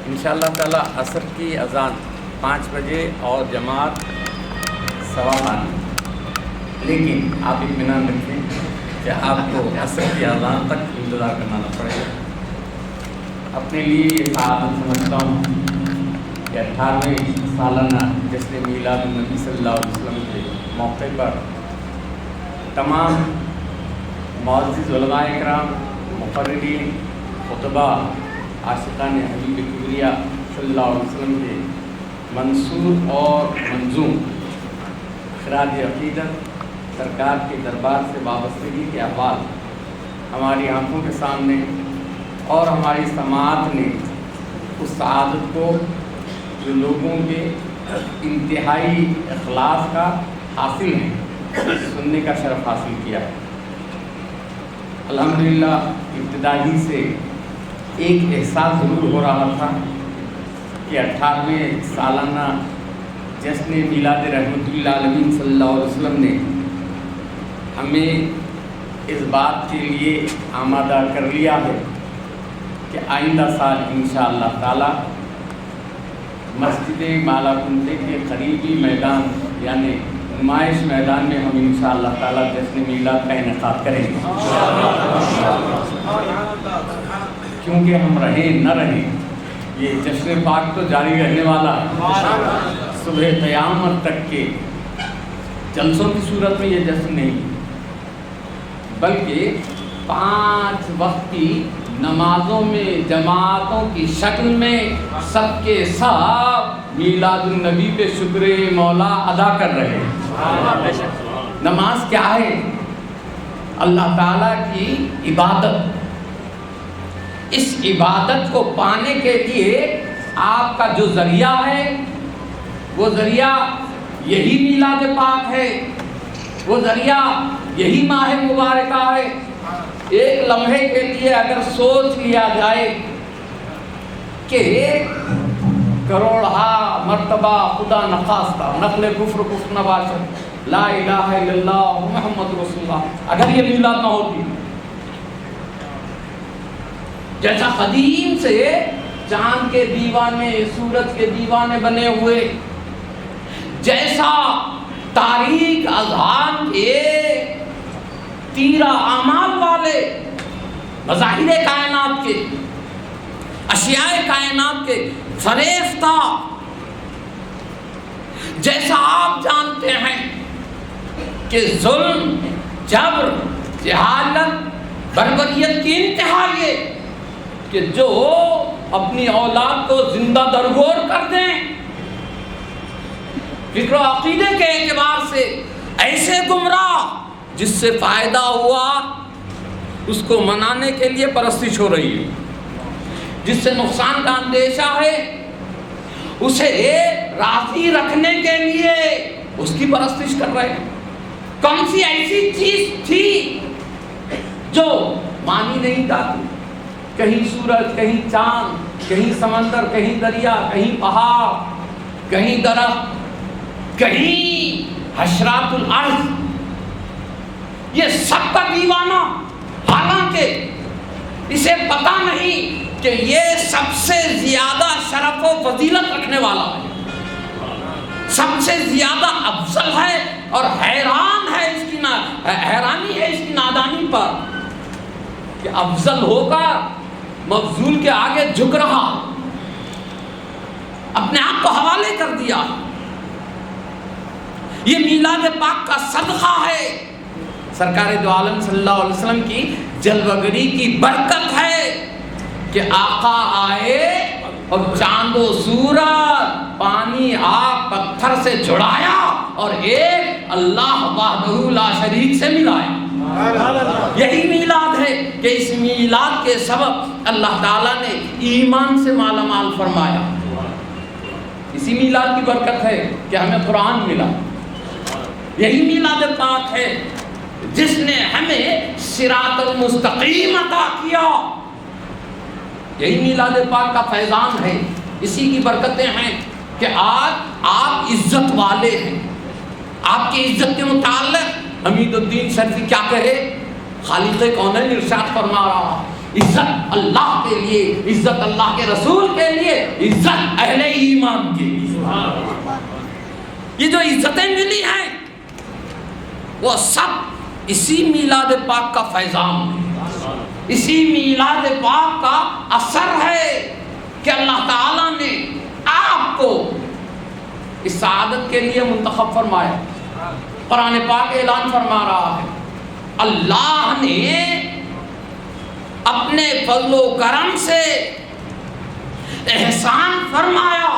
انشاءاللہ تعالی عصر کی اذان 5 بجے اور جماعت 8:15، لیکن آپ اطمینان رکھیں کہ آپ کو عصر کی اذان تک انتظار کرنا نہ پڑے گا۔ اپنے لیے یہ سعادت سمجھتا ہوں کہ 18ویں سالانہ جشن میلاد النبی صلی اللہ علیہ وسلم کے موقع پر تمام معزز علماء کرام، مقررین، خطبہ، عاشقان حبیب کبریا صلی اللہ علیہ وسلم کے منصور اور منظوم خراج عقیدت سرکار کے دربار سے وابستگی کے احوال ہماری آنکھوں کے سامنے، اور ہماری سماعت نے اس سعادت کو جو لوگوں کے انتہائی اخلاص کا حاصل ہے سننے کا شرف حاصل کیا ہے۔ الحمدللہ ابتدائی سے ایک احساس ضرور ہو رہا تھا کہ 18ویں سالانہ جشن میلاد رحمت للعالمین صلی اللہ علیہ وسلم نے ہمیں اس بات کے لیے آمادہ کر لیا ہے کہ آئندہ سال انشاءاللہ تعالی مسجد مالا کنتے کے قریبی میدان یعنی نمائش میدان میں ہم انشاءاللہ تعالی جشن میلاد کا انعقاد کریں گے، کیونکہ ہم رہیں نہ رہیں یہ جشن پاک تو جاری رہنے والا ہے صبح قیامت تک کے جلسوں کی صورت میں۔ یہ جشن نہیں بلکہ 5 وقت کی نمازوں میں جماعتوں کی شکل میں سب کے ساتھ میلاد النبی پہ شکر مولا ادا کر رہے ہیں۔ نماز کیا ہے؟ اللہ تعالیٰ کی عبادت۔ اس عبادت کو پانے کے لیے آپ کا جو ذریعہ ہے وہ ذریعہ یہی میلاد پاک ہے، وہ ذریعہ یہی ماہ مبارکہ ہے۔ ایک لمحے کے لیے اگر سوچ لیا جائے کہ 1 کروڑہا مرتبہ خدا نخواستہ نقل کفر کفر نباشد لا الہ الا اللہ محمد رسول اللہ، اگر یہ میلاد نہ ہوتی، جیسا قدیم سے چاند کے دیوانے سورج کے دیوانے بنے ہوئے، جیسا تاریخ اذہان کے تیرہ اعمال والے مظاہر کائنات کے اشیاء کائنات کے فریفتہ، جیسا آپ جانتے ہیں کہ ظلم، جبر، جہالت، بربریت کی انتہا یہ کہ جو اپنی اولاد کو زندہ درگور کر دیں، فکر و عقیدے کے اعتبار سے ایسے گمراہ جس سے فائدہ ہوا اس کو منانے کے لیے پرستش ہو رہی ہے، جس سے نقصان کا اندیشہ ہے اسے راضی رکھنے کے لیے اس کی پرستش کر رہے ہیں۔ کون سی ایسی چیز تھی جو مانی نہیں جاتی؟ کہیں سورج، کہیں چاند، کہیں سمندر، کہیں دریا، کہیں پہاڑ، کہیں درخت، کہیں حشرات الارض، یہ سب کا دیوانہ، حالانکہ اسے پتہ نہیں کہ یہ سب سے زیادہ شرف و فضیلت رکھنے والا ہے، سب سے زیادہ افضل ہے، اور حیرانی ہے اس کی نادانی پر کہ افضل ہو کر مفضول کے آگے جھک رہا، اپنے آپ کو حوالے کر دیا۔ یہ میلاد پاک کا صدقہ ہے، سرکار دو عالم صلی اللہ علیہ وسلم کی جلوگری کی برکت ہے کہ آقا آئے اور چاند و سورج، پانی، آگ، پتھر سے جڑایا اور ایک اللہ وحدہ لا شریک سے ملایا۔ یہی میلاد ہے کہ اس میلاد کے سبب اللہ تعالیٰ نے ایمان سے مالا مال فرمایا۔ اسی میلاد کی برکت ہے کہ ہمیں قرآن ملا۔ یہی میلاد پاک ہے جس نے ہمیں صراط المستقیم عطا کیا۔ یہی میلاد پاک کا فیضان ہے، اسی کی برکتیں ہیں کہ آج آپ عزت والے ہیں۔ آپ کی عزت کے متعلق حمید الدین شریفی کیا کہے؟ خالق کونین ارشاد فرما رہا عزت اللہ کے لیے، عزت اللہ کے رسول کے لیے، عزت اہل ایمان کے لیے۔ یہ جو عزتیں ملی ہیں وہ سب اسی میلاد پاک کا فیضان ہے، اسی میلاد پاک کا اثر ہے کہ اللہ تعالیٰ نے آپ کو اس سعادت کے لیے منتخب فرمایا۔ قرآن پاک اعلان فرما رہا ہے اللہ نے اپنے فضل و کرم سے احسان فرمایا،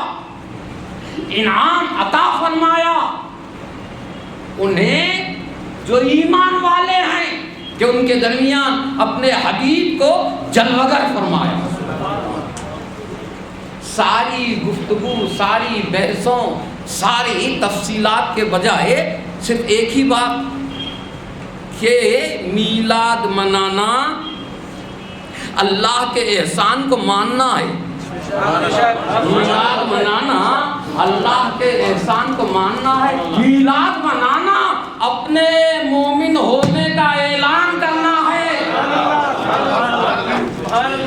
انعام عطا فرمایا انہیں جو ایمان والے ہیں کہ ان کے درمیان اپنے حبیب کو جلوگر فرمایا۔ ساری گفتگو، ساری بحثوں، ساری تفصیلات کے بجائے صرف ایک ہی بات کہ میلاد منانا اللہ کے احسان کو ماننا ہے۔ میلاد منانا اللہ کے احسان کو ماننا ہے، میلاد منانا اپنے مومن ہونے کا اعلان کرنا ہے۔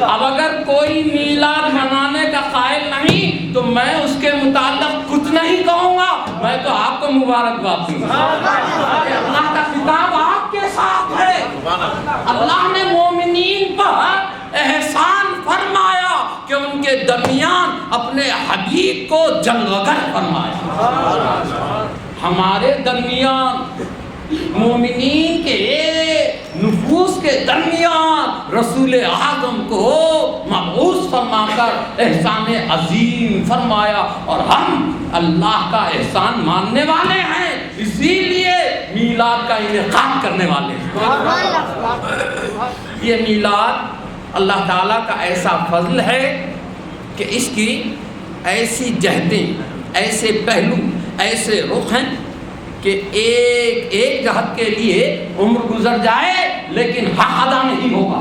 اب اگر کوئی میلاد منانے کا قائل نہیں تو میں اس کے متعلق کچھ نہیں کہوں گا، میں تو آپ کو مبارکباد دوں گا۔ اللہ کا خطاب آپ کے ساتھ ہے۔ اللہ نے مومنین پر احسان فرمایا کہ ان کے درمیان اپنے حبیب کو جلوگر فرمایا۔ ہمارے درمیان، مومنین کے نفوس کے درمیان رسول اعظم کو مبعوث فرما کر احسان عظیم فرمایا، اور ہم اللہ کا احسان ماننے والے ہیں، اسی لیے میلاد کا انعقاد کرنے والے ہیں۔ یہ میلاد اللہ تعالیٰ کا ایسا فضل ہے کہ اس کی ایسی جہتیں، ایسے پہلو، ایسے رخ ہیں کہ ایک جہت کے لیے عمر گزر جائے لیکن حق ادا نہیں ہوگا۔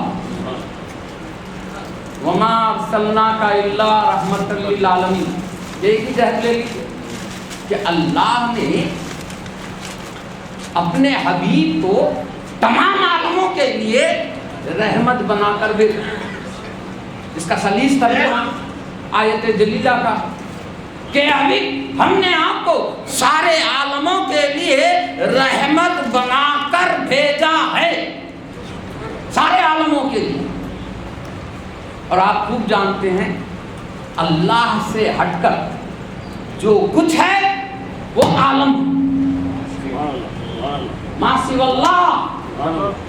وما ارسلناک الا رحمۃ للعالمین، ایک ہی جہت لے لیجیے کہ اللہ نے اپنے حبیب کو تمام عالموں کے لیے رحمت بنا کر بھیجا۔ اس کا سلیس ترجمہ آیت جلیلہ کا کہ ابھی ہم نے آپ کو سارے عالموں کے لیے رحمت بنا کر بھیجا ہے، سارے عالموں کے لیے۔ اور آپ خوب جانتے ہیں اللہ سے ہٹ کر جو کچھ ہے وہ عالم، ما سوی اللہ،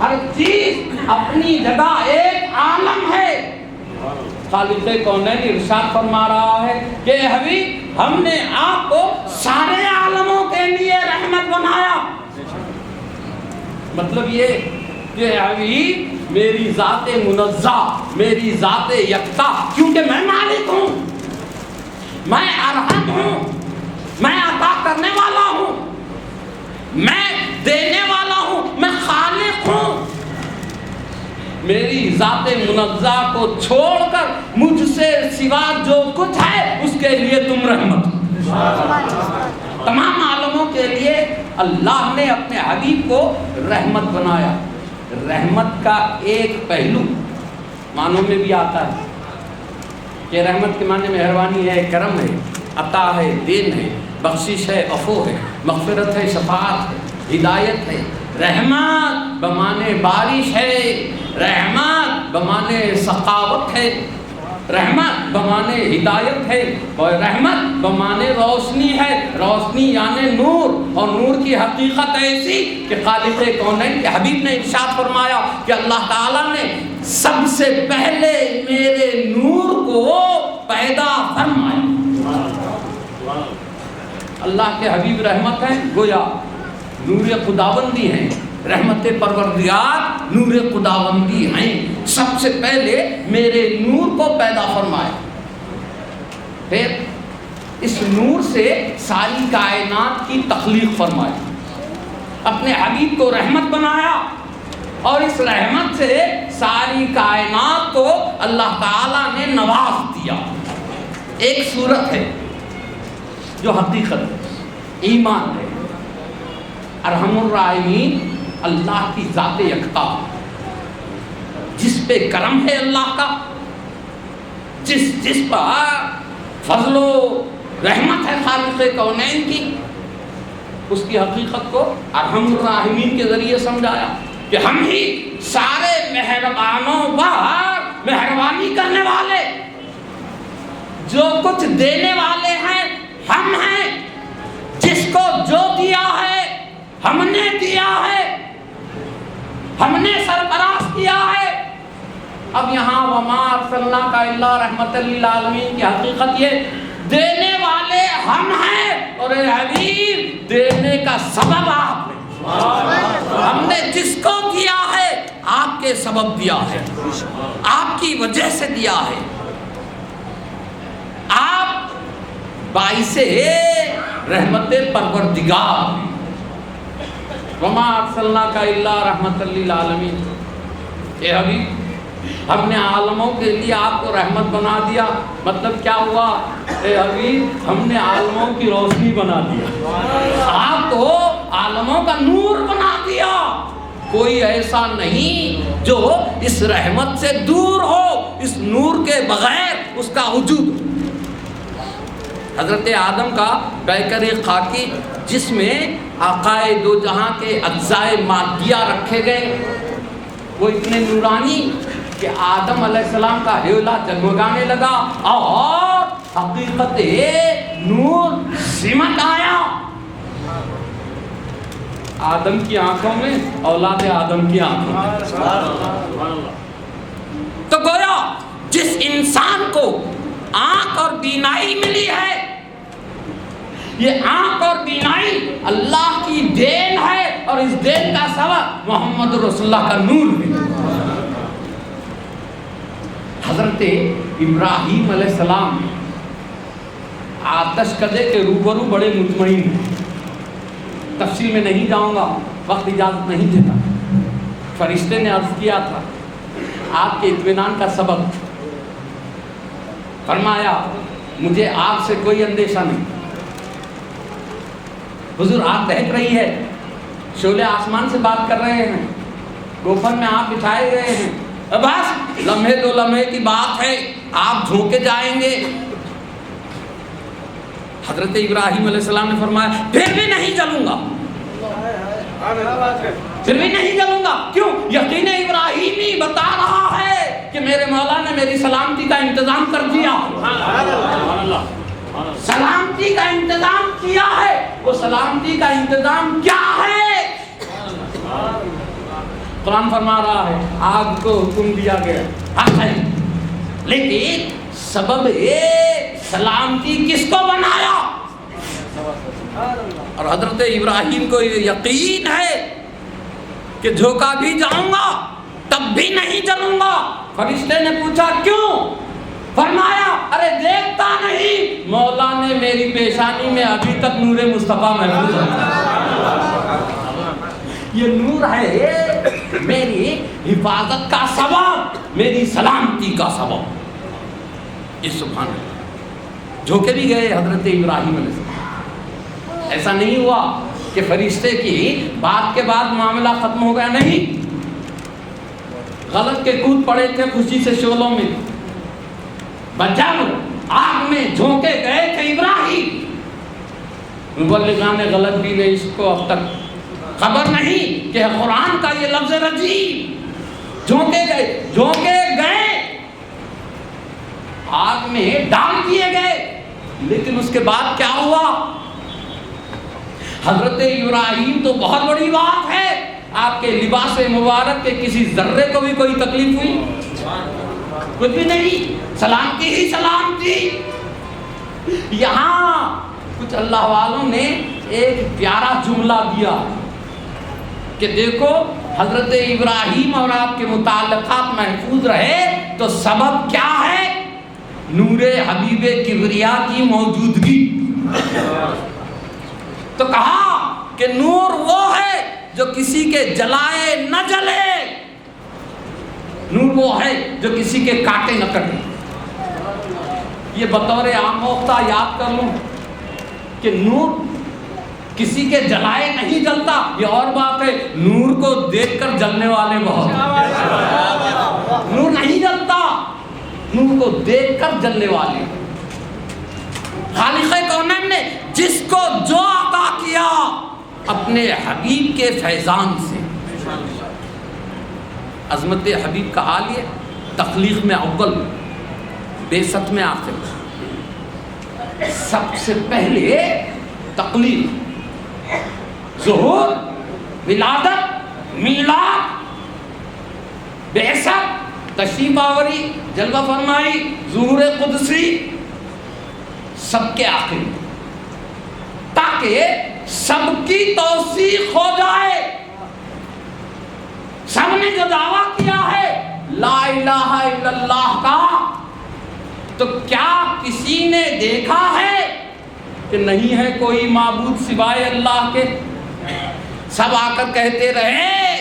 ہر چیز اپنی جگہ ایک عالم ہے۔ خالق کونین ارشاد فرما رہا ہے کہ حبیب ہم نے آپ کو سارے عالموں کے لیے رحمت بنایا۔ مطلب یہ کہ حبیب میری ذات منزہ، میری ذات یکتا، کیونکہ میں مالک ہوں، میں ارحم ہوں، میں عطا کرنے والا ہوں، میں دینے والا ہوں، میں خالق ہوں۔ میری ذات منزہ کو چھوڑ کر مجھ سے سوا جو کچھ ہے اس کے لیے تم رحمت ہو۔ تمام عالموں کے لیے اللہ نے اپنے حبیب کو رحمت بنایا۔ رحمت کا ایک پہلو معنوں میں بھی آتا ہے کہ رحمت کے معنی مہربانی ہے، کرم ہے، عطا ہے، دین ہے، بخشش ہے، عفو ہے، مغفرت ہے، شفاعت ہے، ہدایت ہے۔ رحمت بمانے بارش ہے، رحمت بمانے سخاوت ہے، رحمت بمانے ہدایت ہے، اور رحمت بمانے روشنی ہے، روشنی یعنی نور، اور نور کی حقیقت ایسی کہ خالق کونین کے حبیب نے ارشاد فرمایا کہ اللہ تعالیٰ نے سب سے پہلے میرے نور کو پیدا فرمایا۔ اللہ کے حبیب رحمت ہیں، گویا نور خداوندی ہیں، رحمت پروردگار نور خداوندی ہیں۔ سب سے پہلے میرے نور کو پیدا فرمایا، پھر اس نور سے ساری کائنات کی تخلیق فرمائی، اپنے حبیب کو رحمت بنایا، اور اس رحمت سے ساری کائنات کو اللہ تعالیٰ نے نواز دیا۔ ایک صورت ہے جو حقیقت ایمان ہے، ارحم الراحمین اللہ کی ذات یکتا، جس پہ کرم ہے اللہ کا، جس پر فضل و رحمت ہے خالق کونین کی، اس کی حقیقت کو ارحم الراحمین کے ذریعے سمجھایا کہ ہم ہی سارے مہربانوں پر مہربانی کرنے والے، جو کچھ دینے والے ہیں ہم ہیں، جس کو جو دیا ہے ہم نے دیا ہے، ہم نے سرفراز کیا ہے۔ اب یہاں وما ارسلناک الا رحمۃ للعالمین کی حقیقت یہ دینے والے ہم ہیں، اور اے حبیب دینے کا سبب آپ نے، ہم نے جس کو دیا ہے آپ کے سبب دیا ہے، آپ کی وجہ سے دیا ہے، آپ باعث رحمت پروردگار۔ وما ارسلناک الا رحمۃ للعالمین، اے حبیب ہم نے عالموں کے لیے آپ کو رحمت بنا دیا۔ مطلب کیا ہوا؟ اے حبیب ہم نے عالموں کی روشنی بنا دیا، آپ کو عالموں کا نور بنا دیا۔ کوئی ایسا نہیں جو اس رحمت سے دور ہو، اس نور کے بغیر اس کا وجود۔ حضرت آدم کا پیکر خاکی جس میں آقائے دو جہاں کے اجزائے مادیہ رکھے گئے، وہ اتنے نورانی کہ آدم علیہ السلام کا ہیولا جگمگانے لگا اور حقیقت نور سمٹ آیا آدم کی آنکھوں میں، اولاد آدم کی آنکھوں میں۔ تو گویا جس انسان کو آنکھ اور بینائی ملی ہے، یہ آنکھ اور بینائی اللہ کی دین ہے، اور اس دین کا سبب محمد رسول اللہ کا نور ہے۔ حضرت ابراہیم علیہ السلام آتش کدے کے روبرو بڑے مطمئن ہیں۔ تفصیل میں نہیں جاؤں گا، وقت اجازت نہیں دیتا۔ فرشتے نے عرض کیا تھا آپ کے اطمینان کا سبب، فرمایا مجھے آپ سے کوئی اندیشہ نہیں۔ حضور آگ دہک رہی ہے، شعلے آسمان سے بات کر رہے ہیں، گوفن میں آپ بچھائے گئے ہیں، بس لمحے دو لمحے کی بات ہے، آپ جھونکے جائیں گے۔ حضرت ابراہیم علیہ السلام نے فرمایا پھر بھی نہیں جلوں گا، پھر بھی نہیں جلوں گا۔ کیوں؟ یقین ابراہیمی بتا رہا ہے کہ میرے مولا نے میری سلامتی کا انتظام کر دیا، سلامتی کا انتظام کیا ہے۔ وہ سلامتی کا انتظام کیا ہے؟ قرآن فرما رہا ہے آگ کو حکم دیا گیا، حق ہے، لیکن سبب سلامتی کس کو بنایا؟ اور حضرت ابراہیم کو یہ یقین ہے کہ جھوکا بھی جاؤں گا تب بھی نہیں جلوں گا۔ فرشتے نے پوچھا کیوں؟ فرمایا ارے دیکھتا نہیں، مولا نے میری پیشانی میں ابھی تک نور مصطفیٰ محفوظ ہے۔ یہ نور ہے میری حفاظت کا سبب، میری سلامتی کا سبب۔ یہ سبحان اللہ، جھوکے بھی گئے حضرت ابراہیم علیہ السلام۔ ایسا نہیں ہوا کہ فرشتے کی بات کے بعد معاملہ ختم ہو گیا، نہیں، غلط کے کود پڑے تھے خوشی سے شعلوں میں۔ جب آگ میں جھونکے گئے تھے ابراہیم، مبلغان نے غلط بھی نہیں، اس کو اب تک خبر نہیں کہ قرآن کا یہ لفظ رجیم، جھونکے گئے آگ میں ڈال دیے گئے۔ لیکن اس کے بعد کیا ہوا؟ حضرت ابراہیم تو بہت بڑی بات ہے، آپ کے لباس مبارک کے کسی ذرے کو بھی کوئی تکلیف ہوئی؟ کچھ بھی نہیں، سلامتی ہی سلامتی۔ یہاں کچھ اللہ والوں نے ایک پیارا جملہ دیا کہ دیکھو حضرت ابراہیم اور آپ کے متعلقات محفوظ رہے تو سبب کیا ہے؟ نور حبیب کبریا کی موجودگی۔ تو کہا کہ نور وہ ہے جو کسی کے جلائے نہ جلے، نور وہ ہے جو کسی کے کاٹے نہ کٹے۔ یہ بطور عام موقع یاد کر لوں کہ نور کسی کے جلائے نہیں جلتا، یہ اور بات ہے، نور کو دیکھ کر جلنے والے بہت، نور نہیں جلتا، نور کو دیکھ کر جلنے والے۔ خالق کونین نے جس کو جو عطا کیا اپنے حبیب کے فیضان سے، عظمت حبیب کا حال یہ، تخلیق میں اول، بعثت میں آخر، سب سے پہلے تخلیق، ظہور، ولادت، میلاد، بعثت، تشریف آوری، جلوہ فرمائی، ظہور قدسی، سب کے آخر، تاکہ سب کی توثیق ہو جائے۔ سب نے جو دعویٰ کیا ہے لا الہ الا اللہ کا، تو کیا کسی نے دیکھا ہے کہ نہیں ہے کوئی معبود سوائے اللہ کے؟ سب آ کر کہتے رہے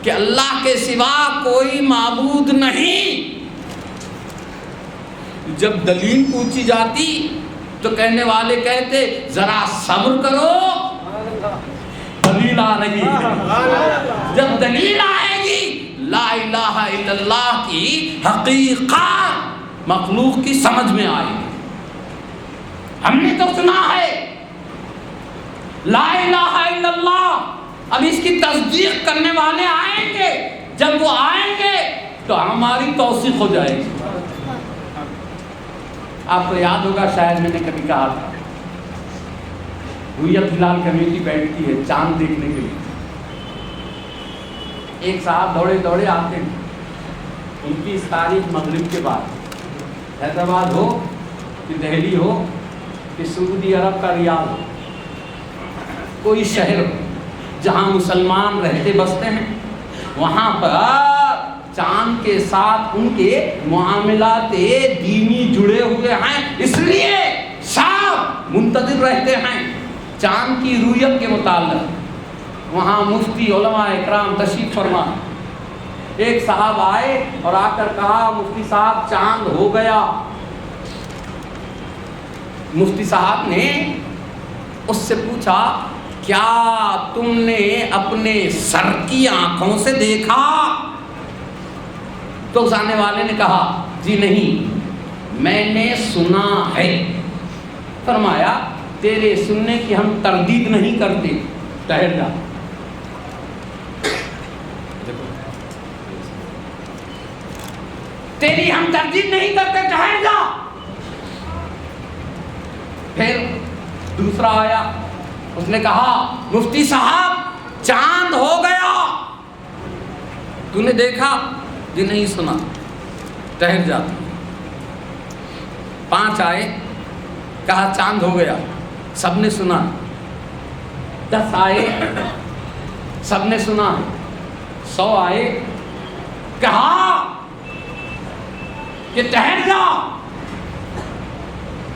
کہ اللہ کے سوا کوئی معبود نہیں۔ جب دلیل پوچھی جاتی تو کہنے والے کہتے ذرا صبر کرو، دلیل آ رہی ہے۔ جب دلیل آئے گی لا الہ الا اللہ کی حقیقت مخلوق کی سمجھ میں آئے گی۔ ہم نے تو سنا ہے لا الہ الا اللہ، اب اس کی تصدیق کرنے والے آئیں گے، جب وہ آئیں گے تو ہماری توثیق ہو جائے گی۔ آپ کو یاد ہوگا شاید میں نے کبھی کہا تھا، رویت ہلال کمیٹی بیٹھتی ہے چاند دیکھنے کے لیے، ایک صاحب دوڑے دوڑے آتے ہیں، ان کی اس تاریخ مغرب کے بعد، حیدرآباد ہو کہ دہلی ہو کہ سعودی عرب کا ریاض ہو، کوئی شہر ہو جہاں مسلمان رہتے بستے ہیں، وہاں پر چاند کے ساتھ ان کے معاملات دینی جڑے ہوئے ہیں، اس لیے سب منتظر رہتے ہیں چاند کی رویت کے متعلق۔ وہاں مفتی علماء اکرام تشریف فرما، ایک صاحب آئے اور آ کر کہا مفتی صاحب چاند ہو گیا۔ مفتی صاحب نے اس سے پوچھا کیا تم نے اپنے سر کی آنکھوں سے دیکھا؟ تو اس آنے والے نے کہا جی نہیں، میں نے سنا ہے۔ فرمایا تیرے سننے کی ہم تردید نہیں کرتے، ٹھہر جا۔ تیری ہم تردید نہیں کرتے، ٹھہر جا۔ پھر دوسرا آیا، اس نے کہا مفتی صاحب چاند ہو گیا، تو نے دیکھا؟ جی نہیں سنا، ٹھہر جا۔ 5 آئے، کہا چاند ہو گیا، سب نے سنا۔ 10 آئے، سب نے سنا۔ 100 آئے، کہا کہ ٹھہر جا،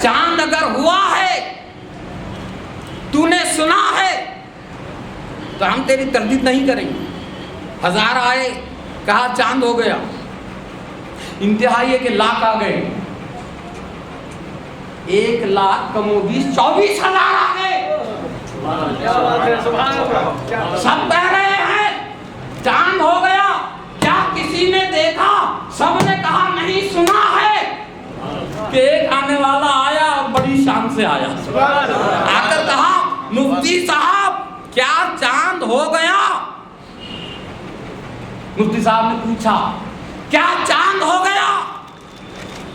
چاند اگر ہوا ہے تو نے سنا ہے تو ہم تیری تردید نہیں کریں گے۔ 1000 آئے، کہا چاند ہو گیا، انتہا یہ کہ لاکھ آ گئے، 1 لاکھ کم و بیش 24,000 آ گئے۔ سب کہہ رہے ہیں چاند ہو گیا، کیا کسی نے دیکھا؟ سب نے کہا نہیں سنا ہے۔ کہ ایک آنے والا آیا اور بڑی شان سے آیا، آ کر کہا مفتی صاحب کیا چاند ہو گیا؟ مفتی صاحب نے پوچھا کیا چاند ہو گیا؟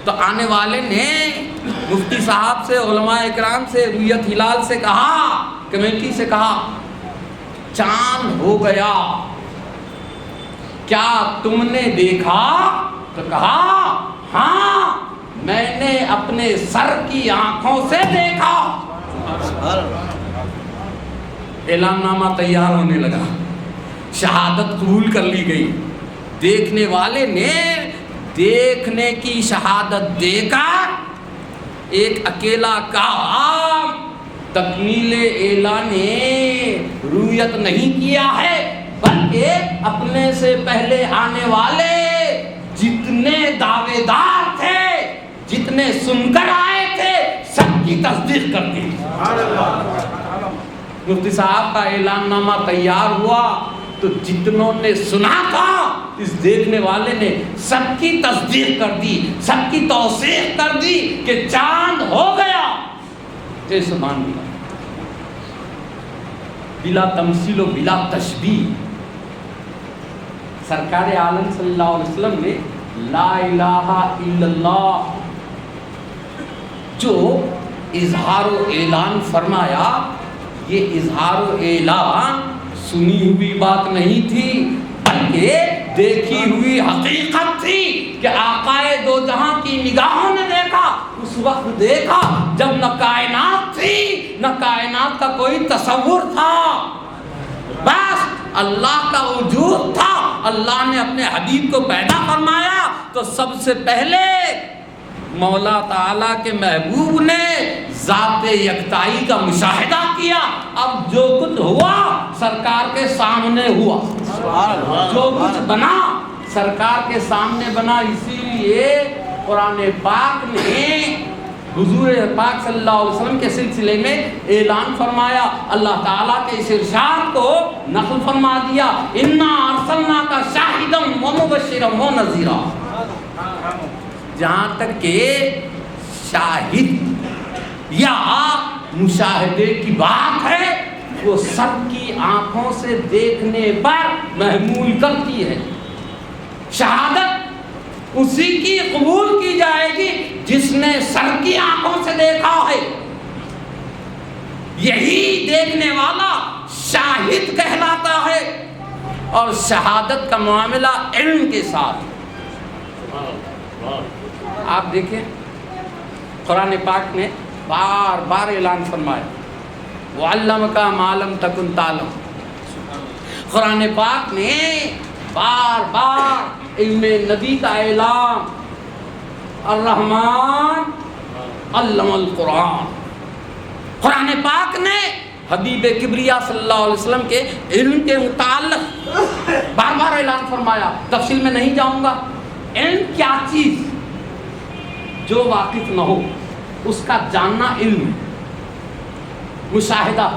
تو آنے والے نے مفتی صاحب سے، علماء اکرام سے، رویت ہلال سے کہا، کمیٹی سے کہا چاند ہو گیا، کیا تم نے دیکھا؟ تو کہا ہاں میں نے اپنے سر کی آنکھوں سے دیکھا۔ اعلان نامہ تیار ہونے لگا، شہادت قبول کر لی گئی۔ دیکھنے والے نے دیکھنے کی شہادت دے کر ایک اکیلا کام تکمیل اعلان رویت نہیں کیا ہے، بلکہ اپنے سے پہلے آنے والے جتنے دعوے دار تھے، جتنے سن کر آئے تھے، سب کی تصدیق کر دی۔ مفتی صاحب کا اعلان نامہ تیار ہوا تو جتنوں نے سنا تھا اس دیکھنے والے نے سب کی تصدیق کر دی، سب کی توثیق کر دی کہ چاند ہو گیا۔ سبحان اللہ، بلا تمثیل و بلا تشبیہ۔ سرکار عالم صلی اللہ علیہ وسلم نے لا الہ الا اللہ جو اظہار و اعلان فرمایا، یہ اظہار و اعلان سنی ہوئی بات نہیں تھی بلکہ دیکھی ہوئی حقیقت تھی کہ آقائے دو جہاں کی نگاہوں نے دیکھا، اس وقت دیکھا جب نہ کائنات تھی نہ کائنات کا کوئی تصور تھا، بس اللہ کا وجود تھا۔ اللہ نے اپنے حبیب کو پیدا فرمایا تو سب سے پہلے مولا تعالیٰ کے محبوب نے ذات یکتائی کا مشاہدہ کیا۔ اب جو کچھ ہوا سرکار کے سامنے ہوا، جو کچھ بنا سرکار کے سامنے بنا۔ اسی لیے قرآن پاک نے حضور پاک صلی اللہ علیہ وسلم کے سلسلے میں اعلان فرمایا، اللہ تعالیٰ کے اس ارشاد کو نقل فرما دیا، اِنَّا أَرْسَلْنَاكَ شَاهِدًا وَمُبَشِّرًا وَنَذِيرًا۔ جہاں تک کہ شاہد یا مشاہدے کی بات ہے وہ سب کی آنکھوں سے دیکھنے پر محمول کرتی ہے۔ شہادت اسی کی قبول کی جائے گی جس نے سر کی آنکھوں سے دیکھا ہے، یہی دیکھنے والا شاہد کہلاتا ہے۔ اور شہادت کا معاملہ علم کے ساتھ۔ آپ دیکھیں قرآن پاک نے بار بار اعلان فرمایا وَعَلَّمَكَ مَا لَمْ تَكُنْ تَعْلَمُ۔ قرآن پاک نے بار بار علم نبی کا اعلان، الرحمن علم القرآن۔ قرآن پاک نے حبیب کبریا صلی اللہ علیہ وسلم کے علم کے متعلق بار بار اعلان فرمایا۔ تفصیل میں نہیں جاؤں گا، علم کیا چیز جو واقف نہ ہو اس کا جاننا علم ہے، مشاہدہ۔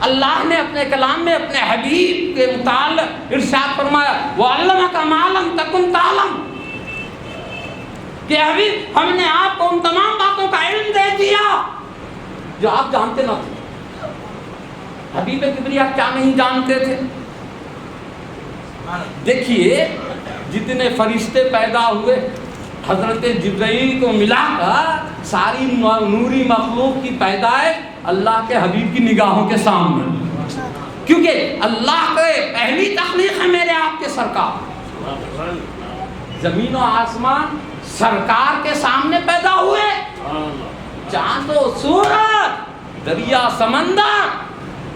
اللہ نے اپنے کلام میں اپنے حبیب کے متعلق ارشاد فرمایا وَعَلَّمَكَ مَا لَمْ تَكُنْ تَعْلَمُ، کہ حبیب ہم نے آپ کو ان تمام باتوں کا علم دے دیا جو آپ جانتے نہ تھے۔ حبیب کبریا کیا نہیں جانتے تھے؟ دیکھیے جتنے فرشتے پیدا ہوئے حضرت جبرائیل کو ملا کر ساری نوری مخلوق کی پیدائش اللہ کے حبیب کی نگاہوں کے سامنے، کیونکہ اللہ کے پہلی تخلیق ہے میرے آپ کے سرکار۔ زمین و آسمان سرکار کے سامنے پیدا ہوئے، چاند و سورج، دریا سمندر،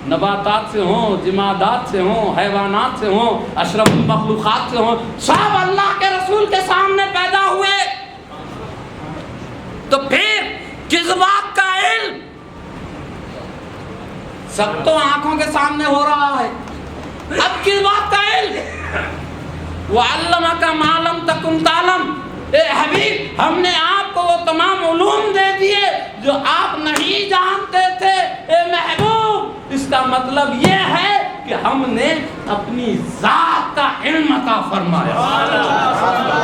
نباتات سے ہوں، جمادات سے ہوں، حیوانات سے ہوں، اشرف المخلوقات سے ہوں، سب اللہ کے رسول کے سامنے پیدا ہوئے۔ تو پھر کس بات کا علم؟ سب تو آنکھوں کے سامنے ہو رہا ہے، اب کس بات کا علم؟ وَعَلَّمَكَ مَا لَمْ تَكُنْ تَعْلَمُ، اے حبیب ہم نے آپ کو وہ تمام علوم دے دیے جو آپ نہیں جانتے تھے۔ اے محبوب اس کا مطلب یہ ہے کہ ہم نے اپنی ذات کا علم عطا فرمایا،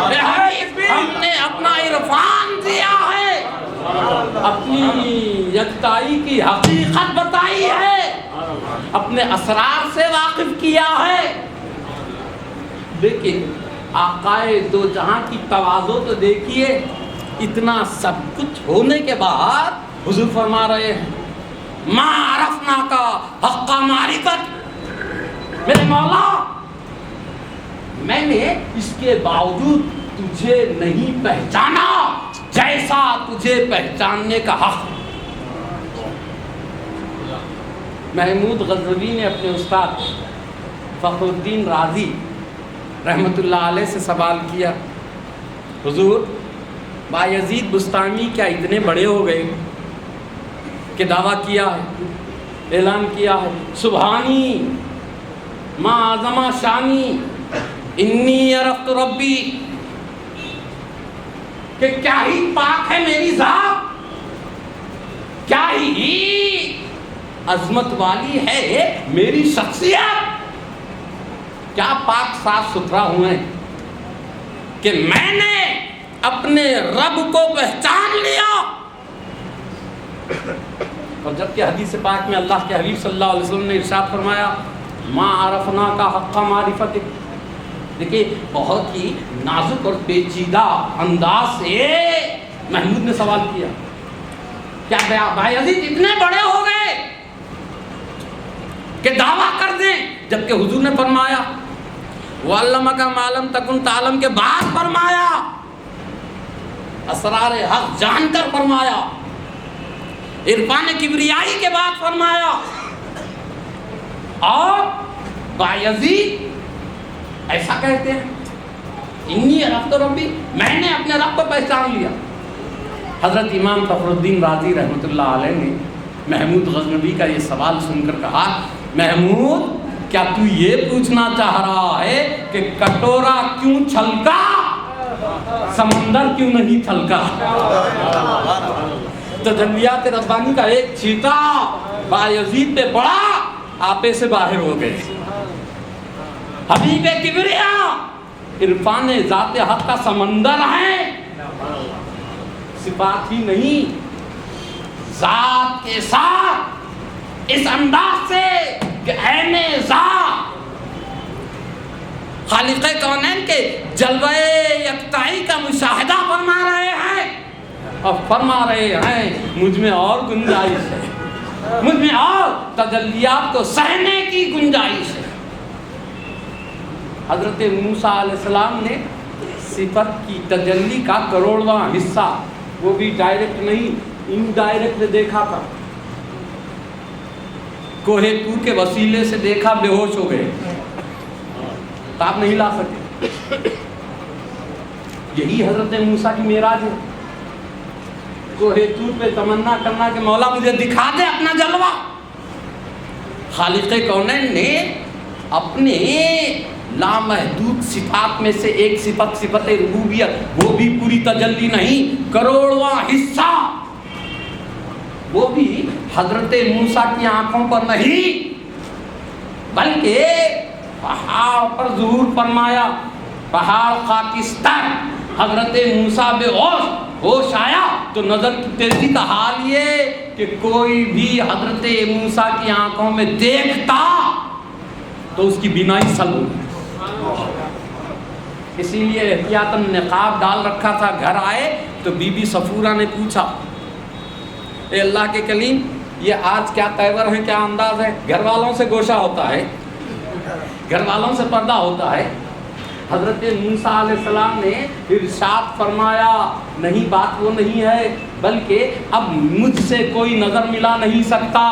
اے حبیب ہم نے اپنا عرفان دیا ہے، اپنی یکتائی کی حقیقت بتائی ہے، اپنے اسرار سے واقف کیا ہے۔ لیکن آقائے دو جہاں کی تواضع تو دیکھیے، اتنا سب کچھ ہونے کے بعد حضور فرما رہے ہیں ما عرفنا کا حق معرفت، میرے مولا میں نے اس کے باوجود تجھے نہیں پہچانا جیسا تجھے پہچاننے کا حق۔ محمود غزنوی نے اپنے استاد فخر الدین رازی رحمت اللہ علیہ سے سوال کیا، حضور بایزید بستامی کیا اتنے بڑے ہو گئے کہ دعویٰ کیا ہے، اعلان کیا ہے سبحانی ما اعظم شانی انی عرفت ربی، کہ کیا ہی پاک ہے میری ذات، کیا ہی عظمت والی ہے میری شخصیت، کیا پاک صاف ستھرا ہوا ہے کہ میں نے اپنے رب کو پہچان لیا۔ اور جبکہ حدیث پاک میں اللہ کے حبیب صلی اللہ علیہ وسلم نے ارشاد فرمایا ما عرفنا کا حق معرفت۔ دیکھیے بہت ہی نازک اور پیچیدہ انداز سے محمود نے سوال کیا، کیا بایزید اتنے بڑے ہو گئے کہ دعویٰ کر دیں؟ جبکہ حضور نے فرمایا وَعَلَّمَكَ مَا لَمْ تَكُنْ تَعْلَمْ کے بعد فرمایا، اسرار حق جان کر فرمایا، عرفان کبریائی کے بعد فرمایا، اور بایزید ایسا کہتے ہیں انی عرفت ربی، میں نے اپنے رب کو پہچان لیا۔ حضرت امام فخر الدین رازی رحمۃ اللہ علیہ نے محمود غزنوی کا یہ سوال سن کر کہا محمود کیا تو یہ پوچھنا چاہ رہا ہے کہ کٹورا کیوں چھلکا سمندر کیوں نہیں چھلکا؟ تجلیات ربانی کا ایک چھیٹا بایزید پہ پڑا، آپے سے باہر ہو گئے۔ حبیب کبریا عرفان ذات حق کا سمندر ہے، صفات ہی نہیں ذات کے ساتھ اس انداز سے کہ عین ذات خالق کونین کے جلوہ یکتائی کا مشاہدہ فرما رہے ہیں، اور فرما رہے ہیں مجھ میں اور گنجائش ہے، مجھ میں اور تجلیات کو سہنے کی گنجائش ہے۔ حضرت موسیٰ علیہ السلام نے صفت کی تجلی کا کروڑواں حصہ، وہ بھی ڈائریکٹ نہیں انڈائریکٹ دیکھا تھا، کوہ طور کے وسیلے سے دیکھا، بے ہوش ہو گئے، تاب نہیں لا سکے۔ یہی حضرت موسیٰ کی معراج ہے، کوہ طور پہ تمنا کرنا کہ مولا مجھے دکھا دے اپنا جلوہ۔ خالق کونین نے اپنے لامحدود صفات میں سے ایک صفت، صفت ربوبیت، وہ بھی پوری تجلی نہیں، کروڑواں حصہ، وہ بھی حضرت موسیٰ کی آنکھوں پر نہیں بلکہ پہاڑ پر ظہور فرمایا، پہاڑ خاکستر، حضرت موسیٰ بے ہوش آیا تو نظر کی تیزی کا حال یہ کہ کوئی بھی حضرت موسیٰ کی آنکھوں میں دیکھتا تو اس کی بینائی سلب ہوئی۔ اسی لیے احتیاطاً نقاب ڈال رکھا تھا، گھر آئے تو بی بی صفورہ نے پوچھا اے اللہ کے کلیم یہ آج کیا تیور ہے، کیا انداز ہے؟ گھر والوں سے گوشہ ہوتا ہے، گھر والوں سے پردہ ہوتا ہے۔ حضرت موسیٰ علیہ السلام نے ارشاد فرمایا نہیں، بات وہ نہیں ہے، بلکہ اب مجھ سے کوئی نظر ملا نہیں سکتا،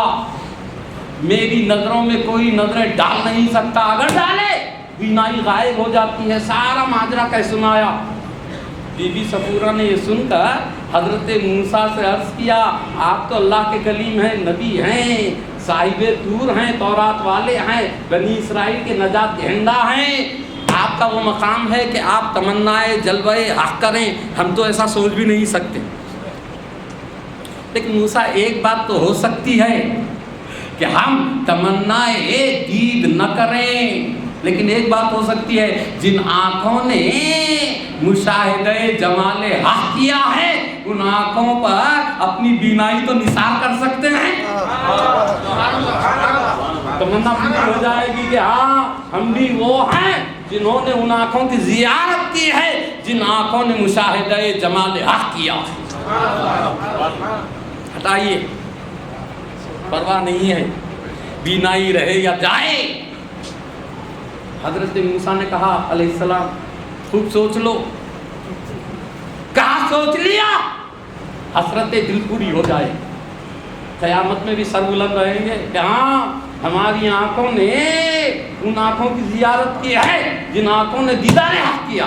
میری نظروں میں کوئی نظریں ڈال نہیں سکتا، اگر ڈالے بینائی غائب ہو جاتی ہے۔ سارا ماجرا کہہ سنایا۔ بی بی صفورہ نے یہ سن کر حضرت موسیٰ سے عرض کیا آپ تو اللہ کے کلیم ہیں، نبی ہیں، صاحب طور ہیں، تورات والے ہیں، بنی اسرائیل کے نجات دہندہ ہیں، آپ کا وہ مقام ہے کہ آپ تمنائے جلوہ حق کریں، ہم تو ایسا سوچ بھی نہیں سکتے۔ لیکن موسیٰ ایک بات تو ہو سکتی ہے کہ ہم تمنائے دید نہ کریں، لیکن ایک بات ہو سکتی ہے جن آنکھوں نے مشاہدہ جمال حق کیا ہے ان آنکھوں پر اپنی بینائی تو نثار کر سکتے ہیں۔ تمنا پوری ہو جائے گی کہ ہاں ہم بھی وہ ہیں جنہوں نے ان آنکھوں کی زیارت کی ہے جن آنکھوں نے مشاہدہ جمال حق کیا۔ ہٹائیے، پرواہ نہیں ہے، بینائی رہے یا جائے۔ حضرت موسیٰ نے کہا علیہ السلام خوب سوچ لو، کہا سوچ لیا، حسرت دل پوری ہو جائے، قیامت میں بھی سر بلند رہیں گے کہ ہاں ہماری آنکھوں نے ان آنکھوں کی زیارت کی ہے جن آنکھوں نے دیدار حق کیا۔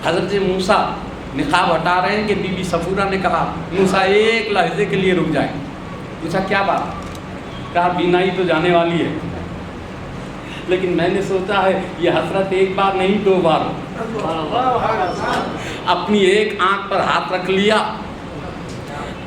حضرت موسیٰ نقاب ہٹا رہے ہیں کہ بی بی صفورہ نے کہا موسیٰ ایک لحظے کے لیے رک جائیں۔ پوچھا کیا بات؟ کہا بینائی تو جانے والی ہے، لیکن میں نے سوچا ہے یہ حسرت ایک بار نہیں 2 بار، اپنی ایک آنکھ پر ہاتھ رکھ لیا،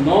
9